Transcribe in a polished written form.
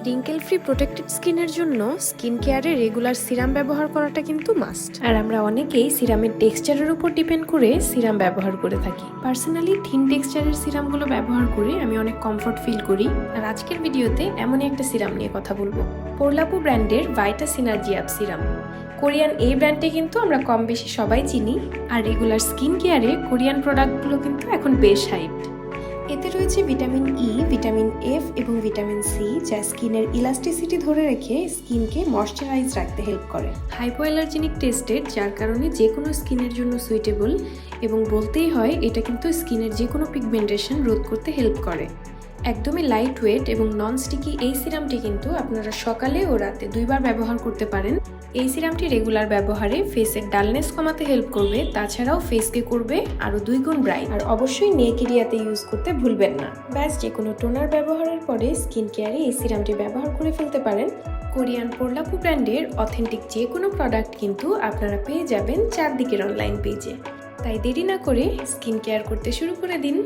Wrinkle free protected স্কিনের জন্য skin কেয়ারে রেগুলার সিরাম ব্যবহার করাটা কিন্তু মাস্ট। আর আমরা অনেকেই সিরামের টেক্সচারের উপর ডিপেন্ড করে সিরাম ব্যবহার করে থাকি। পার্সোনালি থিন টেক্সচারের সিরামগুলো ব্যবহার করে আমি অনেক কমফর্ট ফিল করি। আর আজকের ভিডিওতে এমনই একটা সিরাম নিয়ে কথা বলবো, পোরলাপু ব্র্যান্ডের ভাইটা সিনার্জি অ্যাপ সিরাম। কোরিয়ান এই ব্র্যান্ডে কিন্তু আমরা কম বেশি সবাই চিনি, আর রেগুলার স্কিন কেয়ারে কোরিয়ান প্রোডাক্টগুলো কিন্তু এখন বেশ হাইপড। এতে রয়েছে ভিটামিন ই, ভিটামিন এফ এবং ভিটামিন সি, যা স্কিনের ইলাস্টিসিটি ধরে রেখে স্কিনকে ময়শ্চারাইজ রাখতে হেল্প করে। হাইপোঅ্যালার্জেনিক টেস্টেড, যার কারণে যে কোনো স্কিনের জন্য সুইটেবল, এবং বলতেই হয় এটা কিন্তু স্কিনের যে কোনো পিগমেন্টেশন রোধ করতে হেল্প করে। একদমই লাইট ওয়েট এবং নন স্টিকি এই সিরামটি কিন্তু আপনারা সকালে ও রাতে দুইবার ব্যবহার করতে পারেন। এই সিরামটি রেগুলার ব্যবহারে ফেসের ডালনেস কমাতে হেল্প করবে, তাছাড়াও ফেসকে করবে আরও 2 গুণ ব্রাইট। আর অবশ্যই নেক এরিয়াতে ইউজ করতে ভুলবেন না। ব্যাস, যে কোনো টোনার ব্যবহারের পরে স্কিন কেয়ারে এই সিরামটি ব্যবহার করে ফেলতে পারেন। কোরিয়ান পোরলাপু ব্র্যান্ডের অথেন্টিক যে কোনো প্রোডাক্ট কিন্তু আপনারা পেয়ে যাবেন চারদিকের অনলাইন পেজে। তাই দেরি না করে স্কিন কেয়ার করতে শুরু করে দিন।